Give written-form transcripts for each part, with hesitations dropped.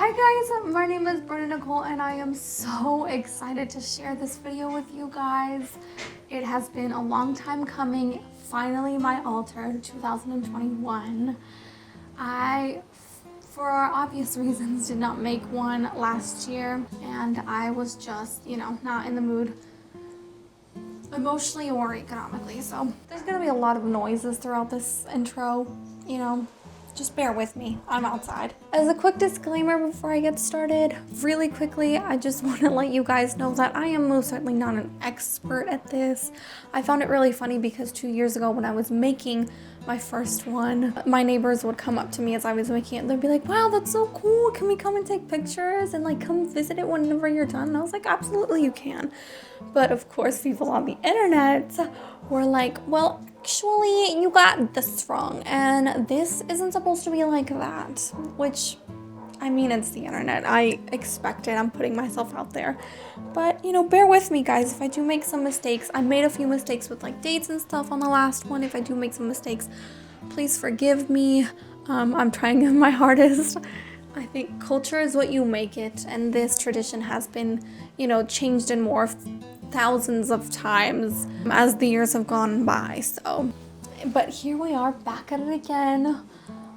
Hi guys, my name is Brenda Nicole and I am so excited to share this video with you guys. It has been a long time coming. Finally my altar 2021. I, for obvious reasons, did not make one last year and I was just, not in the mood emotionally or economically. So there's gonna be a lot of noises throughout this intro, just bear with me, I'm outside. As a quick disclaimer before I get started, really quickly, I just want to let you guys know that I am most certainly not an expert at this. I found it really funny because 2 years ago when I was making my first one, my neighbors would come up to me as I was making it. They'd be like, wow, that's so cool. Can we come and take pictures and come visit it whenever you're done? And I was like, absolutely you can. But of course, people on the internet were like, well, actually, you got this wrong. And this isn't supposed to be like that, which, I mean, it's the internet. I expect it. I'm putting myself out there. But, bear with me, guys, if I do make some mistakes. I made a few mistakes with, dates and stuff on the last one. If I do make some mistakes, please forgive me. I'm trying my hardest. I think culture is what you make it, and this tradition has been, changed and morphed thousands of times as the years have gone by. So, but here we are back at it again.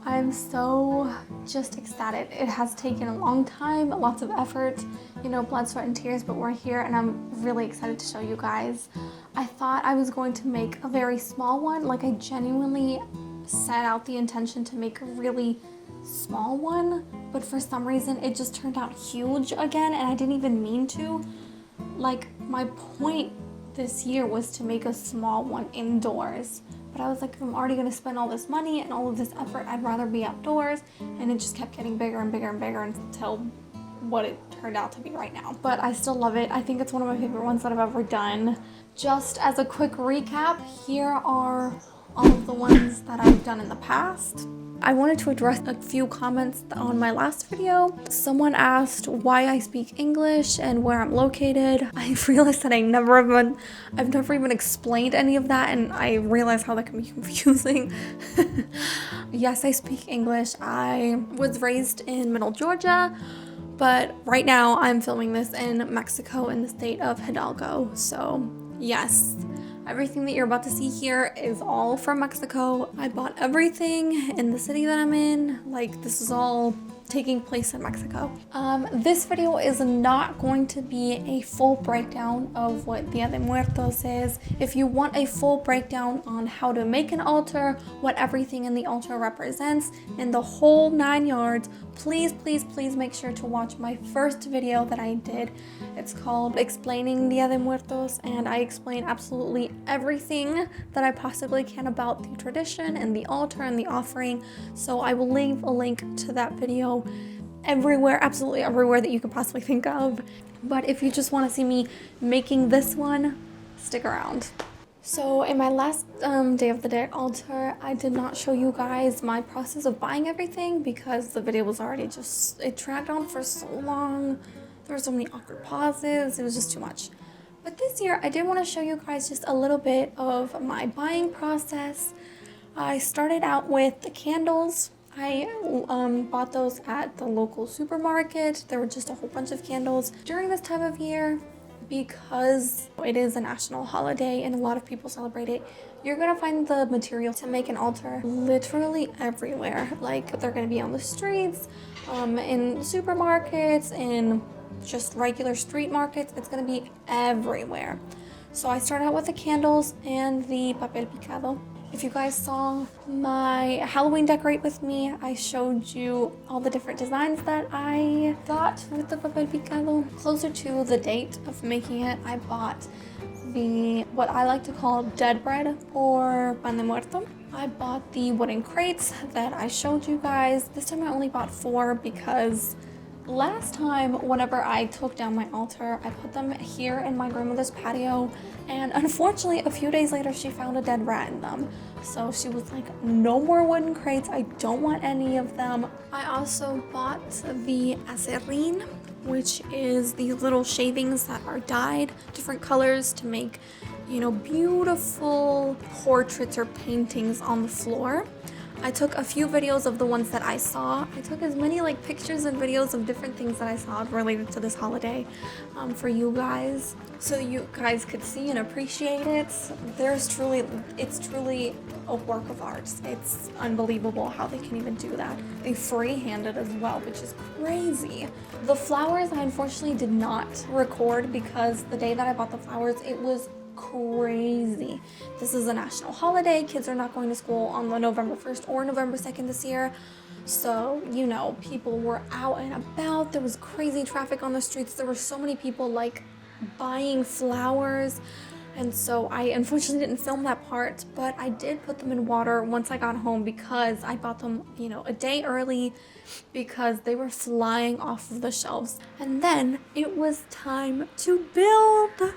I'm so just ecstatic. It has taken a long time, lots of effort, blood, sweat, and tears, but we're here and I'm really excited to show you guys. I thought I was going to make a very small one. I genuinely set out the intention to make a really small one, but for some reason it just turned out huge again, and I didn't even mean to. My point this year was to make a small one indoors, but I was like, if I'm already gonna spend all this money and all of this effort, I'd rather be outdoors, and it just kept getting bigger and bigger and bigger until what it turned out to be right now. But I still love it. I think it's one of my favorite ones that I've ever done. Just as a quick recap, here are all of the ones that I've done in the past. I wanted to address a few comments on my last video. Someone asked why I speak English and where I'm located. I realized that I've never even explained any of that, and I realized how that can be confusing. Yes, I speak English. I was raised in Middle Georgia, but right now I'm filming this in Mexico in the state of Hidalgo. So yes, everything that you're about to see here is all from Mexico. I bought everything in the city that I'm in. This is all taking place in Mexico. This video is not going to be a full breakdown of what Dia De Muertos is. If you want a full breakdown on how to make an altar, what everything in the altar represents, and the whole 9 yards, please, please, please make sure to watch my first video that I did. It's called Explaining Dia De Muertos, and I explain absolutely everything that I possibly can about the tradition and the altar and the offering. So I will leave a link to that video everywhere, absolutely everywhere that you could possibly think of. But if you just want to see me making this one, stick around. So in my last Day of the Dead altar, I did not show you guys my process of buying everything because the video was already it dragged on for so long. There were so many awkward pauses, it was just too much. But this year, I did want to show you guys just a little bit of my buying process. I started out with the candles. I bought those at the local supermarket. There were just a whole bunch of candles. During this time of year, because it is a national holiday and a lot of people celebrate it, you're gonna find the material to make an altar literally everywhere. They're gonna be on the streets, in supermarkets, in just regular street markets. It's gonna be everywhere. So I started out with the candles and the papel picado. If you guys saw my Halloween Decorate With Me, I showed you all the different designs that I got with the papel picado. Closer to the date of making it, I bought what I like to call dead bread or pan de muerto. I bought the wooden crates that I showed you guys. This time I only bought 4 because last time, whenever I took down my altar, I put them here in my grandmother's patio, and unfortunately, a few days later, she found a dead rat in them. So she was like, no more wooden crates, I don't want any of them. I also bought the acerrín, which is these little shavings that are dyed different colors to make, beautiful portraits or paintings on the floor. I took a few videos of the ones that I saw. I took as many like pictures and videos of different things that I saw related to this holiday for you guys, so you guys could see and appreciate it. It's truly a work of art. It's unbelievable how they can even do that. They free-hand it as well, which is crazy. The flowers I unfortunately did not record because the day that I bought the flowers, it was crazy. This is a national holiday. Kids are not going to school on the November 1st or November 2nd this year. So, you know, people were out and about. There was crazy traffic on the streets. There were so many people like buying flowers. And so I unfortunately didn't film that part, but I did put them in water once I got home because I bought them, you know, a day early because they were flying off of the shelves. And then it was time to build.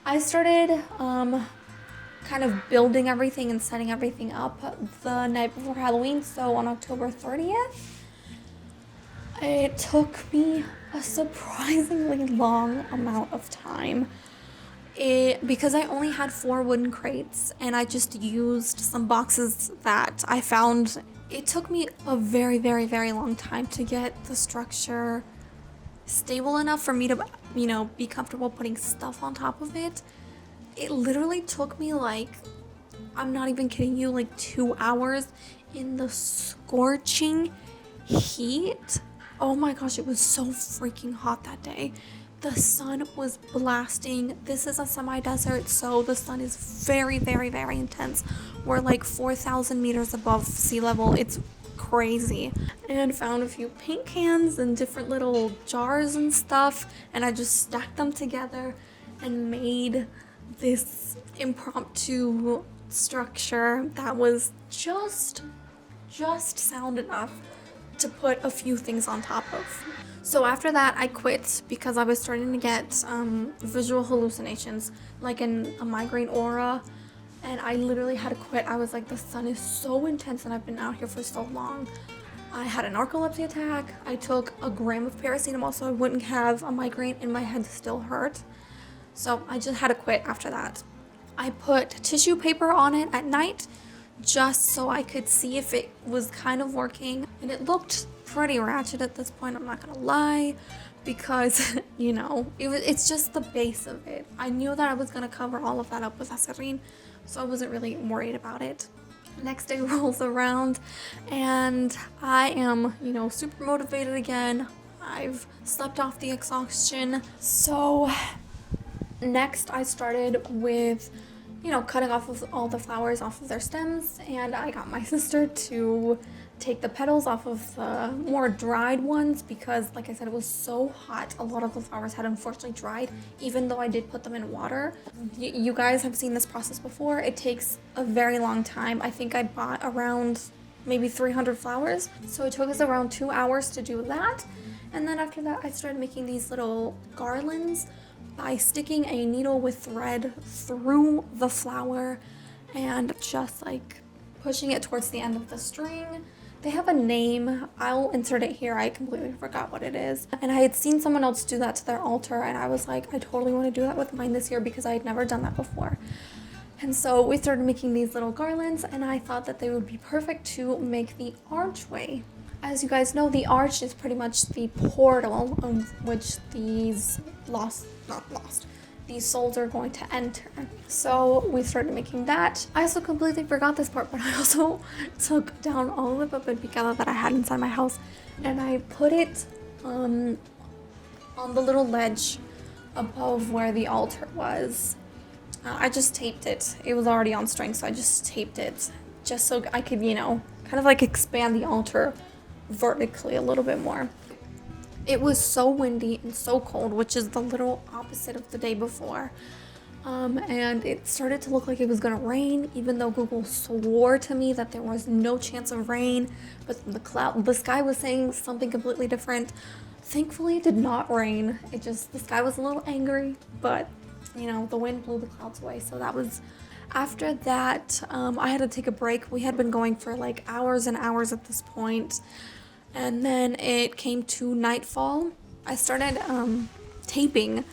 I started kind of building everything and setting everything up the night before Halloween, so on October 30th. It took me a surprisingly long amount of time. Because I only had 4 wooden crates and I just used some boxes that I found. It took me a very, very, very long time to get the structure stable enough for me to, you know, be comfortable putting stuff on top of it. It literally took me like, I'm not even kidding you, like 2 hours in the scorching heat. Oh my gosh, it was so freaking hot that day. The sun was blasting. This is a semi-desert, so the sun is very, very, very intense. We're like 4,000 meters above sea level. It's crazy. And found a few paint cans and different little jars and stuff, and I just stacked them together and made this impromptu structure that was just sound enough to put a few things on top of. So after that, I quit because I was starting to get visual hallucinations, like a migraine aura. And I literally had to quit. I was like, the sun is so intense and I've been out here for so long. I had a narcolepsy attack. I took a gram of paracetamol so I wouldn't have a migraine and my head still hurt. So I just had to quit after that. I put tissue paper on it at night just so I could see if it was kind of working. And it looked pretty ratchet at this point, I'm not gonna lie, because, you know, it's just the base of it. I knew that I was gonna cover all of that up with acerine, so I wasn't really worried about it. Next day rolls around and I am, you know, super motivated again. I've slept off the exhaustion. So next I started with, you know, cutting off of all the flowers off of their stems, and I got my sister to take the petals off of the more dried ones because, like I said, it was so hot. A lot of the flowers had unfortunately dried, even though I did put them in water. You guys have seen this process before. It takes a very long time. I think I bought around maybe 300 flowers, so it took us around 2 hours to do that. And then after that, I started making these little garlands by sticking a needle with thread through the flower and just like pushing it towards the end of the string. They have a name. I'll insert it here. I completely forgot what it is. And I had seen someone else do that to their altar, and I was like, I totally want to do that with mine this year because I had never done that before. And so we started making these little garlands, and I thought that they would be perfect to make the archway. As you guys know, the arch is pretty much the portal of which these these souls are going to enter. So we started making that. I also completely forgot this part, but I also took down all the papel picado that I had inside my house and I put it on the little ledge above where the altar was. I just taped it. It was already on string, so I just taped it just so I could, you know, kind of like expand the altar vertically a little bit more. It was so windy and so cold, which is the literal opposite of the day before. And it started to look like it was gonna rain, even though Google swore to me that there was no chance of rain, but the sky was saying something completely different. Thankfully, it did not rain. The sky was a little angry, but you know, the wind blew the clouds away. So that was, after that, I had to take a break. We had been going for like hours and hours at this point. And then it came to nightfall. I started taping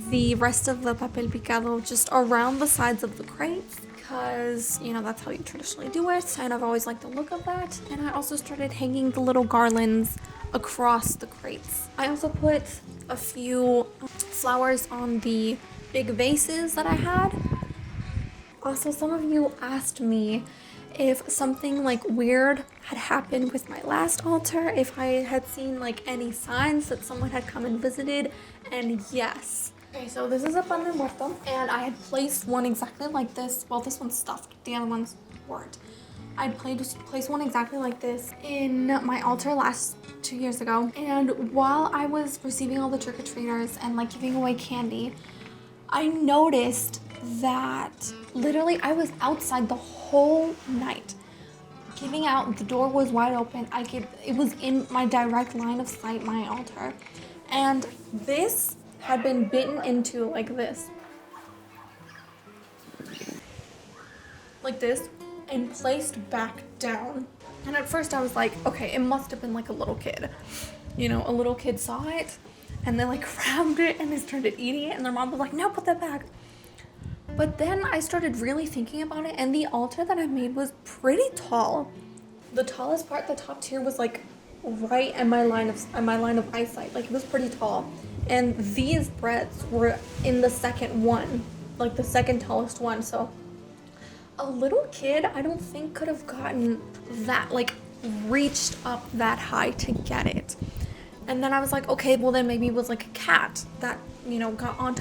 the rest of the papel picado just around the sides of the crates because, you know, that's how you traditionally do it, and I've always liked the look of that. And I also started hanging the little garlands across the crates. I also put a few flowers on the big vases that I had. Also, some of you asked me if something like weird had happened with my last altar, if I had seen like any signs that someone had come and visited, and yes. Okay, so this is a Pan de Muerto, and I had placed one exactly like this. Well, this one's stuffed, the other ones weren't. I placed one exactly like this in my altar last 2 years ago, and while I was receiving all the trick-or-treaters and like giving away candy, I noticed that literally I was outside the whole night giving out. The door was wide open. It was in my direct line of sight, my altar, and this had been bitten into like this, and placed back down. And at first I was like, okay, it must have been like a little kid, you know, a little kid saw it and they like grabbed it and they started eating it, and their mom was like, no, put that back. But then I started really thinking about it, and the altar that I made was pretty tall. The tallest part, the top tier, was like right at my line of eyesight. Like, it was pretty tall. And these breads were in the second one, like the second tallest one. So a little kid, I don't think could have gotten that, like reached up that high to get it. And then I was like, okay, well then maybe it was like a cat that, you know, got on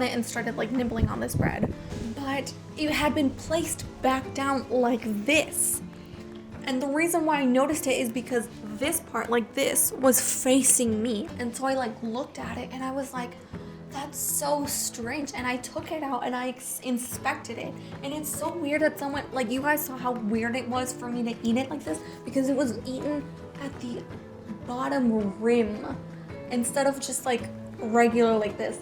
it and started like nibbling on this bread. But it had been placed back down like this. And the reason why I noticed it is because this part, like this, was facing me. And so I like looked at it and I was like, that's so strange. And I took it out and I inspected it. And it's so weird that someone, like, you guys saw how weird it was for me to eat it like this, because it was eaten at the bottom rim instead of just like regular like this.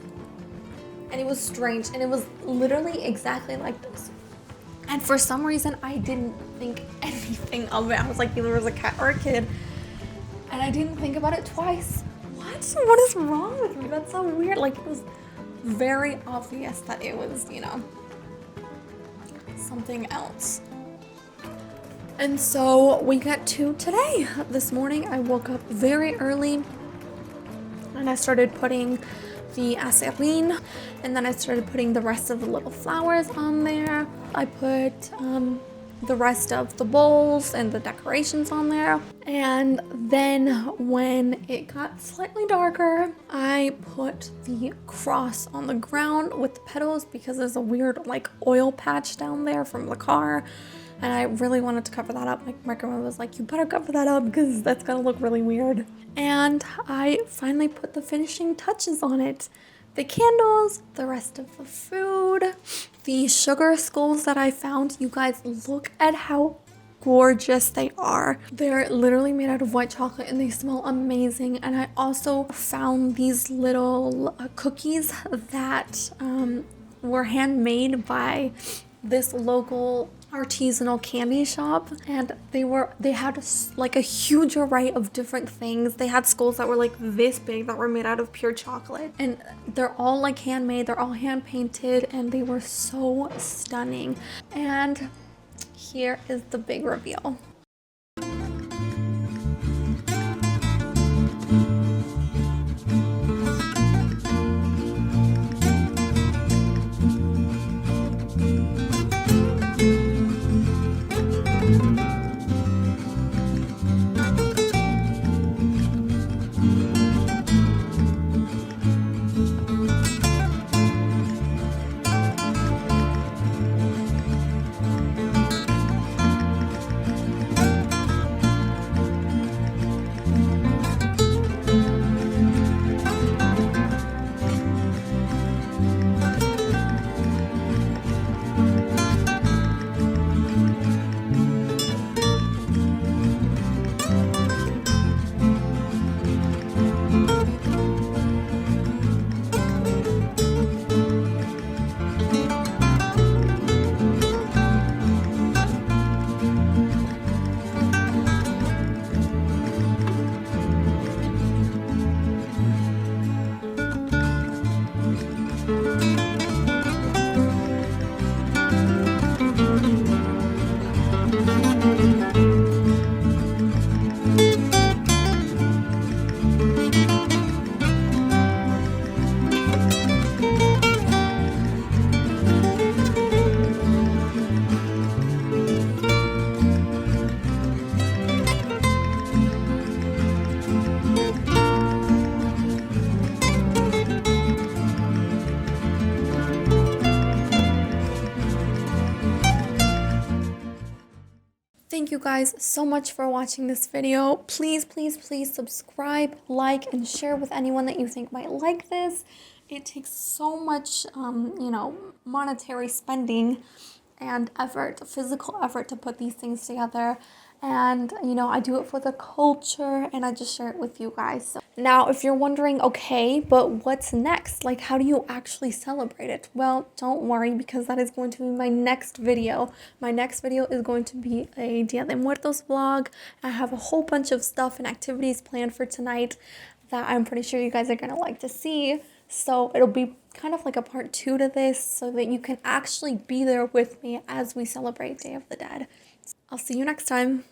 And it was strange, and it was literally exactly like this. And for some reason I didn't think anything of it. I was like, either it was a cat or a kid, and I didn't think about it twice. What is wrong with me? That's so weird. Like, it was very obvious that it was, you know, something else. And so we get to today. This morning I woke up very early and I started putting the acerrín, and then I started putting the rest of the little flowers on there. I put the rest of the bowls and the decorations on there. And then when it got slightly darker, I put the cross on the ground with the petals, because there's a weird like oil patch down there from the car. And I really wanted to cover that up. Like, my grandma was like, you better cover that up because that's gonna look really weird. And I finally put the finishing touches on it. The candles, the rest of the food, the sugar skulls that I found. You guys, look at how gorgeous they are. They're literally made out of white chocolate and they smell amazing. And I also found these little cookies that were handmade by this local artisanal candy shop, and they had like a huge array of different things. They had skulls that were like this big that were made out of pure chocolate, and they're all like handmade, they're all hand painted, and they were so stunning. And here is the big reveal. you guys so much for watching this video. Please, please, please subscribe, like, and share with anyone that you think might like this. It takes so much, monetary spending and effort, physical effort to put these things together. And, I do it for the culture and I just share it with you guys. So now, if you're wondering, okay, but what's next? Like, how do you actually celebrate it? Well, don't worry, because that is going to be my next video. My next video is going to be a Dia De Muertos vlog. I have a whole bunch of stuff and activities planned for tonight that I'm pretty sure you guys are gonna like to see. So it'll be kind of like a part 2 to this so that you can actually be there with me as we celebrate Day of the Dead. I'll see you next time.